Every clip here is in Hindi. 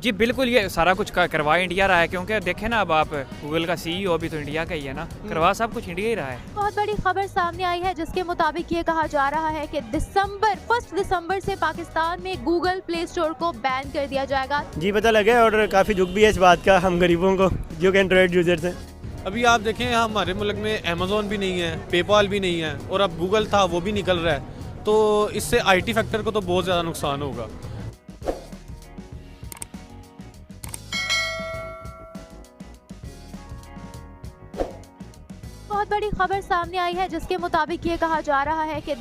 जी बिल्कुल, ये सारा कुछ करवा इंडिया रहा है, क्योंकि देखें ना, अब आप गूगल का सीईओ भी तो इंडिया का ही है ना, करवा सब कुछ इंडिया ही रहा है। बहुत बड़ी खबर सामने आई है जिसके मुताबिक ये कहा जा रहा है कि 1 दिसंबर से पाकिस्तान में गूगल प्ले स्टोर को बैन कर दिया जाएगा। जी पता लगे, और काफ़ी दुख भी है इस बात का हम गरीबों को जो कि एंड्रॉयड यूजर्स हैं। अभी आप देखें हमारे मुल्क में अमेज़ॉन भी नहीं है, पेपाल भी नहीं है, और अब गूगल था वो भी निकल रहा है, तो इससे आईटी सेक्टर को तो बहुत ज़्यादा नुकसान होगा। बहुत बड़ी खबर सामने आई है जिसके मुताबिक ये कहा जा रहा है कि 1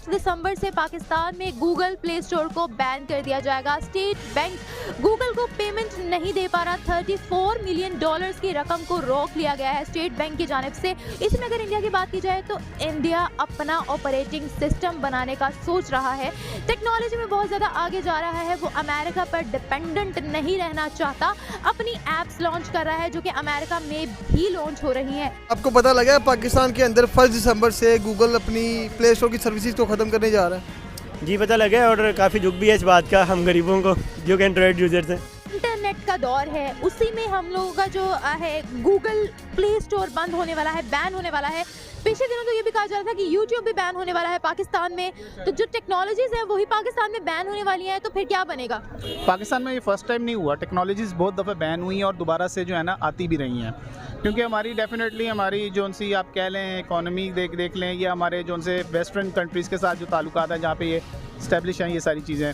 दिसंबर से पाकिस्तान में गूगल प्ले स्टोर को बैन कर दिया जाएगा। स्टेट बैंक गूगल को पेमेंट नहीं दे पा रहा, $34 मिलियन की रकम को रोक लिया गया है स्टेट बैंक की जानिब से। इसमें अगर इंडिया की बात की जाए तो इंडिया अपना ऑपरेटिंग सिस्टम बनाने का सोच रहा है, टेक्नोलॉजी में बहुत ज़्यादा आगे जा रहा है, वो अमेरिका पर डिपेंडेंट नहीं रहना चाहता, अपनी एप्स लॉन्च कर रहा है जो कि अमेरिका में भी लॉन्च हो रही हैं। आपको पता लगा पाकिस्तान के अंदर 1 दिसंबर से गूगल अपनी प्ले स्टोर की सर्विसेज को ख़त्म करने जा रहा है। जी पता लगे, और काफ़ी दुख भी है इस बात का हम गरीबों को जो कि एंड्रॉयड यूजर्स हैं। इंटरनेट का दौर है, उसी में हम लोगों का जो है गूगल प्ले स्टोर बंद होने वाला है, बैन होने वाला है। पिछले दिनों तो ये भी कहा जा रहा था कि यूट्यूब भी बैन होने वाला है पाकिस्तान में, तो जो टेक्नोलॉजीज हैं वही पाकिस्तान में बैन होने वाली हैं, तो फिर क्या बनेगा? पाकिस्तान में ये फर्स्ट टाइम नहीं हुआ, टेक्नोलॉजीज बहुत दफ़े बैन हुई हैं और दोबारा से जो है ना आती भी रही हैं, क्योंकि हमारी डेफिनेटली हमारी जो सी आप कह लें इकॉनमी देख लें, या हमारे जो से वेस्टर्न कंट्रीज़ के साथ जो ताल्लुकात है जहाँ पे ये इस्टेब्लिश हैं, ये सारी चीज़ें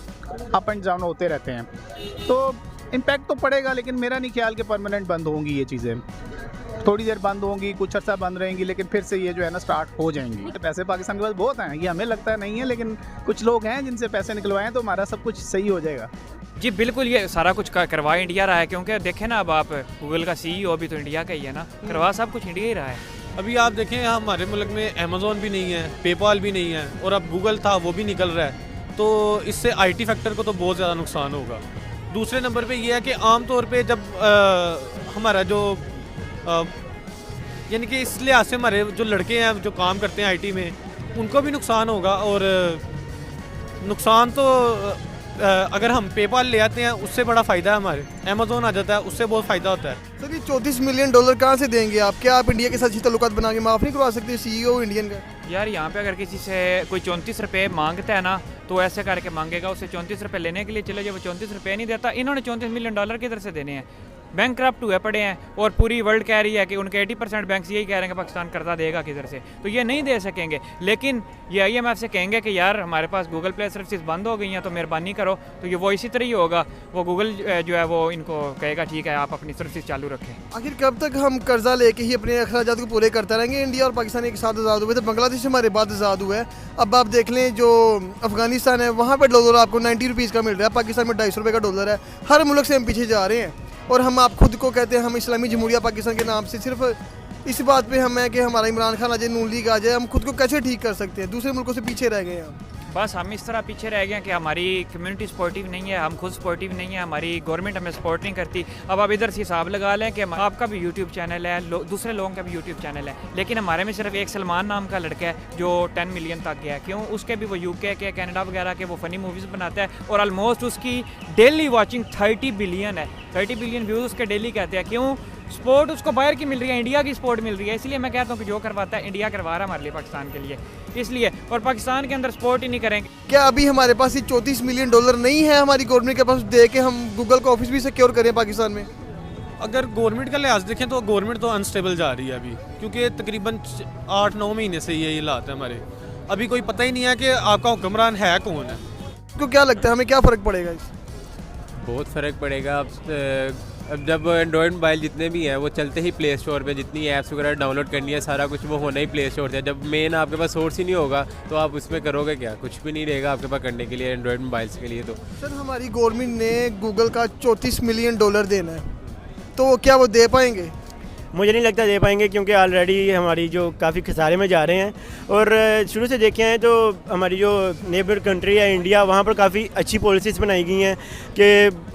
अप एंड डाउन होते रहते हैं, तो इम्पैक्ट तो पड़ेगा, लेकिन मेरा नहीं ख्याल कि परमानेंट बंद होंगी ये चीज़ें। थोड़ी देर बंद होंगी, कुछ अर्सा बंद रहेंगी, लेकिन फिर से ये जो है ना स्टार्ट हो जाएंगी। पैसे पाकिस्तान के पास बहुत हैं, ये हमें लगता है नहीं है, लेकिन कुछ लोग हैं जिनसे पैसे निकलवाए हैं, तो हमारा सब कुछ सही हो जाएगा। जी बिल्कुल, ये सारा कुछ करवा इंडिया रहा है, क्योंकि देखें ना, अब आप गूगल का सीईओ भी तो इंडिया का ही है ना, करवा सब कुछ इंडिया ही रहा है। अभी आप देखें हमारे मुल्क में अमेज़ॉन भी नहीं है, पेपाल भी नहीं है, और अब गूगल था वो भी निकल रहा है, तो इससे आईटी सेक्टर को तो बहुत ज़्यादा नुकसान होगा। दूसरे नंबर पे ये है कि आम तौर पे जब हमारा जो यानी कि इस लिहाज से हमारे जो लड़के हैं जो काम करते हैं आईटी में, उनको भी नुकसान होगा, और नुकसान तो अगर हम पेपाल ले आते हैं उससे बड़ा फ़ायदा है, हमारे अमेज़ॉन आ जाता है उससे बहुत फ़ायदा होता है। सर ये $34 मिलियन कहाँ से देंगे आप? क्या आप इंडिया के साथ अच्छी ताल्लुकात बना के माफ़ नहीं करवा सकते सीईओ इंडियन का? यार यहाँ पे अगर किसी से कोई 34 रुपये मांगता है ना, तो ऐसे करके मांगेगा, उसे 34 रुपये लेने के लिए चले जाए, वो 34 रुपये नहीं देता। इन्होंने $34 मिलियन किधर से देने हैं? बैंक करप्ट हुए पड़े हैं, और पूरी वर्ल्ड कह रही है कि उनके 80% बैंक यही कह रहे हैं कि पाकिस्तान कर्जा देगा किधर से, तो ये नहीं दे सकेंगे। लेकिन ये IMF से कहेंगे कि यार हमारे पास गूगल प्ले सर्विसेज बंद हो गई हैं, तो मेहरबानी करो, तो ये वो इसी तरह ही होगा, वो गूगल जो है वो इनको कहेगा ठीक है आप अपनी सर्विसेज चालू रखें। आखिर कब तक हम कर्जा लेके ही अपने अखराजात को पूरे करते रहेंगे? इंडिया और पाकिस्तान एक साथ आज़ाद हुए थे, बांग्लादेश हमारे बाद आज़ाद हुआ है। अब आप देख लें जो अफगानिस्तान है वहाँ पर डॉलर आपको 90 रुपीज़ का मिल रहा है, पाकिस्तान में 250 रुपये का डॉलर है। हर मुल्क से हम पीछे जा रहे हैं, और हम आप खुद को कहते हैं हम इस्लामी जमहूरिया पाकिस्तान के नाम से। सिर्फ इस बात पे हम है कि हमारा इमरान खान आ जाए, नून लीग आ जाए, हम खुद को कैसे ठीक कर सकते हैं? दूसरे मुल्कों से पीछे रह गए हैं। बस हम इस तरह पीछे रह गए हैं कि हमारी कम्युनिटी सपोर्टिव नहीं है, हम खुद सपोर्टिव नहीं है, हमारी गवर्नमेंट हमें सपोर्ट नहीं करती। अब आप इधर से हिसाब लगा लें कि आपका भी यूट्यूब चैनल है, दूसरे लोगों का भी यूट्यूब चैनल है, लेकिन हमारे में सिर्फ एक सलमान नाम का लड़का है जो 10 मिलियन तक गया है। क्यों? उसके भी वो UK के, कनाडा वगैरह के वो फ़नी मूवीज़ बनाता है, और ऑलमोस्ट उसकी डेली वॉचिंग 30 बिलियन है, 30 बिलियन व्यूज़ उसके डेली कहते हैं। क्यों? स्पोर्ट उसको बाहर की मिल रही है, इंडिया की स्पोर्ट मिल रही है, इसलिए मैं कहता हूँ कि जो करवाता है इंडिया करवा रहा है हमारे लिए, पाकिस्तान के लिए, इसलिए। और पाकिस्तान के अंदर स्पोर्ट ही नहीं करेंगे। क्या अभी हमारे पास ये $34 मिलियन नहीं है हमारी गवर्नमेंट के पास दे के हम गूगल का ऑफिस भी सिक्योर करें पाकिस्तान में? अगर गवर्नमेंट का लिहाज देखें तो गवर्नमेंट तो अनस्टेबल जा रही है अभी, क्योंकि तकरीबन 8-9 महीने से ये हालात है हमारे। अभी कोई पता ही नहीं है कि आपका हुक्मरान है कौन है। तो क्या लगता है हमें क्या फ़र्क पड़ेगा इससे? बहुत फ़र्क पड़ेगा। अब जब एंड्रॉयड मोबाइल जितने भी हैं वो चलते ही प्ले स्टोर पे, जितनी ऐप्स वगैरह डाउनलोड करनी है सारा कुछ वो होना ही प्ले स्टोर से। जब मेन आपके पास सोर्स ही नहीं होगा तो आप उसमें करोगे क्या? कुछ भी नहीं रहेगा आपके पास करने के लिए एंड्रॉयड मोबाइल्स के लिए। तो सर हमारी गवर्नमेंट ने गूगल का $34 मिलियन देना है, तो क्या वो दे पाएंगे? मुझे नहीं लगता दे पाएंगे, क्योंकि ऑलरेडी हमारी जो काफ़ी खसारे में जा रहे हैं, और शुरू से देखे हैं तो हमारी जो नेबर कंट्री है इंडिया, वहाँ पर काफ़ी अच्छी पॉलिसीज़ बनाई गई हैं कि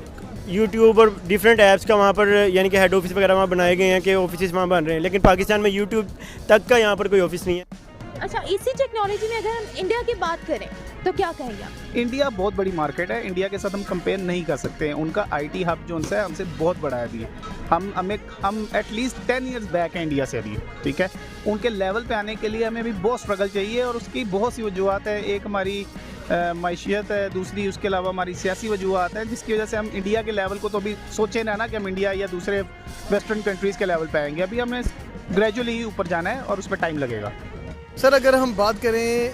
यूट्यूब और डिफरेंट ऐप्स का वहाँ पर यानी कि हेड ऑफिस वगैरह वहाँ बनाए गए हैं कि ऑफिस वहाँ बन रहे हैं, लेकिन पाकिस्तान में यूट्यूब तक का यहाँ पर कोई ऑफिस नहीं है। अच्छा, इसी टेक्नोलॉजी में अगर हम इंडिया की बात करें तो क्या कहेंगे आप? इंडिया बहुत बड़ी मार्केट है, इंडिया के साथ हम कंपेयर नहीं कर सकते हैं। उनका आईटी हब जो उनसे हमसे बहुत बड़ा है अभी। हम एटलीस्ट 10 इयर्स बैक हैं इंडिया से अभी, ठीक है। उनके लेवल पे आने के लिए हमें अभी बहुत स्ट्रगल चाहिए और उसकी बहुत सी वजूहत है। एक हमारी मैशियत है, दूसरी उसके अलावा हमारी सियासी वजूहत है, जिसकी वजह से हम इंडिया के लेवल को तो अभी सोचे ना कि हम इंडिया या दूसरे वेस्टर्न कंट्रीज़ के लेवल पे आएंगे। अभी हमें ग्रेजुअली ऊपर जाना है और उस पर टाइम लगेगा। सर अगर हम बात करें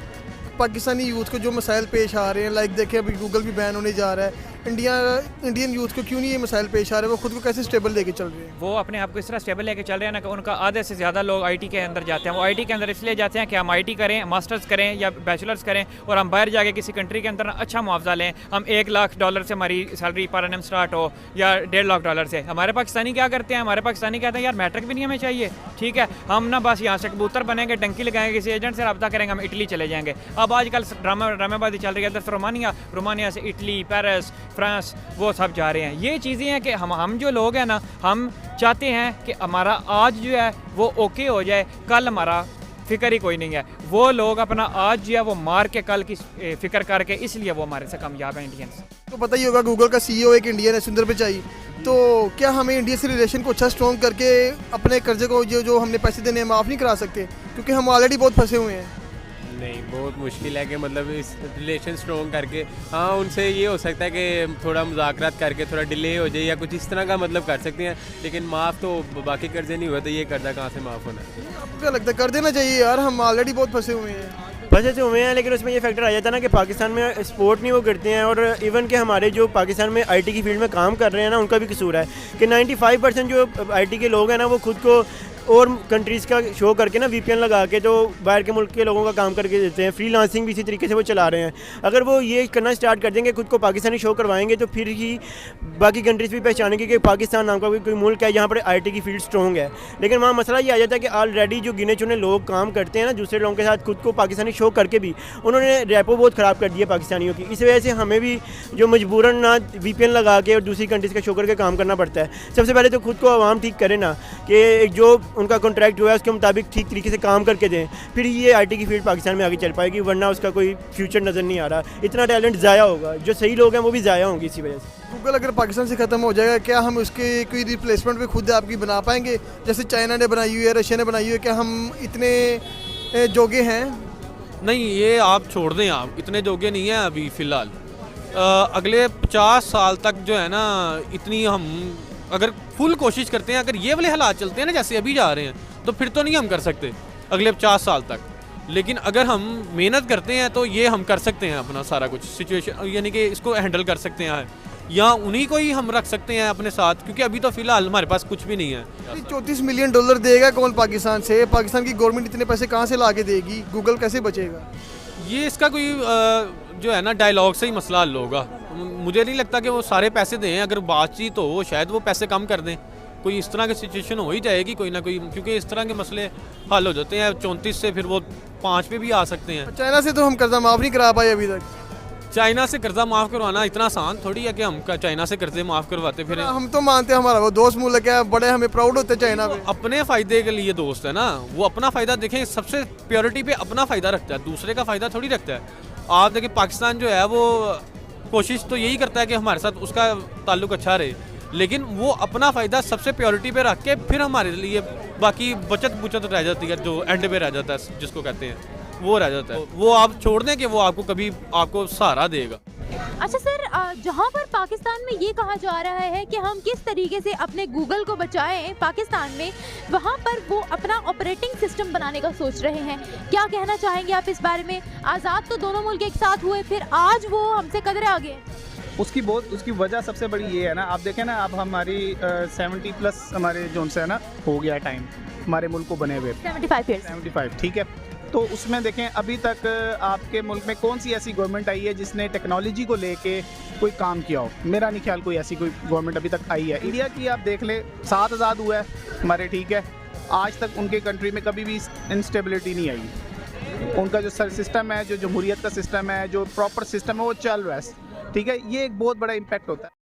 पाकिस्तानी यूथ को जो मसाइल पेश आ रहे हैं, लाइक देखिए अभी गूगल भी बैन होने जा रहा है, इंडियन यूथ को क्यों नहीं ये मसाइल पेश आ रहे हैं? वो खुद को कैसे स्टेबल लेके चल रहे हैं? वो अपने आप को इस तरह स्टेबल लेके चल रहे हैं ना कि उनका आधे से ज़्यादा लोग आईटी के अंदर जाते हैं। वो आईटी के अंदर इसलिए जाते हैं कि हम आईटी करें, मास्टर्स करें या बैचलर्स करें और हम बाहर जाके किसी कंट्री के अंदर अच्छा मुआवजा लें। हम $1,00,000 से हमारी सैलरी पर एनम स्टार्ट हो या $1.5 लाख से। हमारे पाकिस्तानी क्या करते हैं? हमारे पाकिस्तानी कहते हैं यार मैट्रिक भी नहीं हमें चाहिए, ठीक है, हम ना बस यहाँ से कबूतर बनेंगे, टंकी लगाएंगे, किसी एजेंट से रब्ता करेंगे, हम इटली चले जाएंगे। अब आजकल ड्रामेबाजी चल रही है इधर से रोमानिया से इटली, पेरिस, फ्रांस, वो सब जा रहे हैं। ये चीज़ें हैं कि हम जो लोग हैं ना, हम चाहते हैं कि हमारा आज जो है वो ओके हो जाए, कल हमारा फिक्र ही कोई नहीं है। वो लोग अपना आज जो है वो मार के कल की फिक्र करके, इसलिए वो हमारे से कामयाब हैं इंडियंस। तो पता ही होगा गूगल का CEO एक इंडियन है, सुंदर पिचाई। तो क्या हमें इंडिया से रिलेशन को अच्छा स्ट्रॉन्ग करके अपने कर्जे को जो हमने पैसे देने हैं माफ़ नहीं करा सकते? क्योंकि हम ऑलरेडी बहुत फंसे हुए हैं। नहीं, बहुत मुश्किल है कि मतलब इस रिलेशन स्ट्रॉन्ग करके, हाँ उनसे ये हो सकता है कि थोड़ा मुज़ाकरात करके थोड़ा डिले हो जाए या कुछ इस तरह का मतलब कर सकते हैं, लेकिन माफ़ तो बाकी कर्जे नहीं हुए, तो ये कर्जा कहाँ से माफ़ होना है? आपको क्या लगता है कर देना चाहिए यार? हम ऑलरेडी बहुत फंसे हुए हैं। फंसे तो हुए हैं, लेकिन उसमें ये फैक्टर आ जाता है ना कि पाकिस्तान में सपोर्ट नहीं वो करते हैं, और इवन के हमारे जो पाकिस्तान में आईटी की फील्ड में काम कर रहे हैं ना, उनका भी कसूर है कि 95% जो आईटी के लोग हैं ना, वो खुद को और कंट्रीज़ का शो करके ना VPN लगा के तो बाहर के मुल्क के लोगों का काम करके देते हैं। फ्रीलांसिंग भी इसी तरीके से वो चला रहे हैं। अगर वो ये करना स्टार्ट कर देंगे, खुद को पाकिस्तानी शो करवाएंगे, तो फिर ही बाकी कंट्रीज़ भी पहचानेंगे कि पाकिस्तान नाम का कोई मुल्क है जहाँ पर आईटी की फील्ड स्ट्रॉन्ग है। लेकिन वहाँ मसला ये आ जाता है कि ऑलरेडी जो गिने चुने लोग काम करते हैं ना दूसरे लोगों के साथ, खुद को पाकिस्तानी शो करके भी उन्होंने रेपो बहुत ख़राब कर दिया पाकिस्तानियों की। इस वजह से हमें भी जो मजबूरन ना VPN लगा के और दूसरी कंट्रीज़ का शो करके काम करना पड़ता है। सबसे पहले तो खुद को आवाम ठीक करे ना कि जो उनका कॉन्ट्रैक्ट हुआ है उसके मुताबिक ठीक तरीके से काम करके दें, फिर ये आईटी की फील्ड पाकिस्तान में आगे चल पाएगी, वरना उसका कोई फ्यूचर नज़र नहीं आ रहा। इतना टैलेंट ज़ाया होगा, जो सही लोग हैं वो भी ज़ाया होंगे इसी वजह से। गूगल अगर पाकिस्तान से ख़त्म हो जाएगा, क्या हम उसके कोई रिप्लेसमेंट भी खुद आपकी बना पाएंगे? जैसे चाइना ने बनाई हुई है, रशिया ने बनाई हुई है, क्या हम इतने जोगे हैं? नहीं, ये आप छोड़ दें, आप इतने जोगे नहीं हैं अभी फ़िलहाल। अगले 50 साल तक जो है ना, इतनी हम अगर फुल कोशिश करते हैं, अगर ये वाले हालात चलते हैं ना जैसे अभी जा रहे हैं, तो फिर तो नहीं हम कर सकते अगले 50 साल तक। लेकिन अगर हम मेहनत करते हैं तो ये हम कर सकते हैं अपना सारा कुछ सिचुएशन, यानी कि इसको हैंडल कर सकते हैं, या उन्हीं को ही हम रख सकते हैं अपने साथ, क्योंकि अभी तो फ़िलहाल हमारे पास कुछ भी नहीं है। $34 मिलियन देगा कौन पाकिस्तान से? पाकिस्तान की गवर्नमेंट इतने पैसे कहाँ से ला के देगी? गूगल कैसे बचेगा? ये इसका कोई जो है ना डायलॉग से ही मसला हल होगा। मुझे नहीं लगता कि वो सारे पैसे दें। अगर बातचीत हो शायद वो पैसे कम कर दें, कोई इस तरह की सिचुएशन हो ही जाएगी कोई ना कोई, क्योंकि इस तरह के मसले हल हो जाते हैं। 34 से फिर वो 5 पे भी आ सकते हैं। चाइना से तो हम कर्जा माफ़ नहीं करा पाए अभी तक। चाइना से कर्जा माफ़ करवाना इतना आसान थोड़ी है कि हम चाइना से कर्जे माफ़ करवाते फिर। हम तो मानते हैं हमारा वो दोस्त मुल्क है, बड़े हमें प्राउड होते हैं चाइना पे। अपने फ़ायदे के लिए दोस्त है ना, वो अपना फ़ायदा देखें, सबसे प्योरिटी पे अपना फ़ायदा रखता है, दूसरे का फ़ायदा थोड़ी रखता है। आप देखिए पाकिस्तान जो है वो कोशिश तो यही करता है कि हमारे साथ उसका ताल्लुक अच्छा रहे, लेकिन वो अपना फ़ायदा सबसे प्योरिटी पे रख के फिर हमारे लिए बाकी बचत रह जाती है, जो एंड पे रह जाता है जिसको कहते हैं, वो रह जाता है। वो आप छोड़ दें कि वो आपको कभी आपको सहारा देगा। अच्छा सर, जहाँ पर पाकिस्तान में ये कहा जा रहा है कि हम किस तरीके से अपने गूगल को बचाएं पाकिस्तान में, वहाँ पर वो अपना ऑपरेटिंग सिस्टम बनाने का सोच रहे हैं। क्या कहना चाहेंगे आप इस बारे में? आज़ाद तो दोनों मुल्क एक साथ हुए, फिर आज वो हमसे कदरे आगे। उसकी वजह सबसे बड़ी ये है ना, आप देखें ना, अब हमारी 70+ हमारे जोन से है ना हो गया टाइम हमारे मुल्क को बने हुए 75, ठीक है। तो उसमें देखें अभी तक आपके मुल्क में कौन सी ऐसी गवर्नमेंट आई है जिसने टेक्नोलॉजी को लेके कोई काम किया हो? मेरा नहीं ख्याल कोई ऐसी कोई गवर्नमेंट अभी तक आई है। इंडिया की आप देख ले, 7 आज़ाद हुआ है हमारे, ठीक है, आज तक उनके कंट्री में कभी भी इंस्टेबिलिटी नहीं आई। उनका जो सिस्टम है, जो जमहूरियत का सिस्टम है, जो प्रॉपर सिस्टम है, वो चल रहा है, ठीक है। ये एक बहुत बड़ा इम्पैक्ट होता है।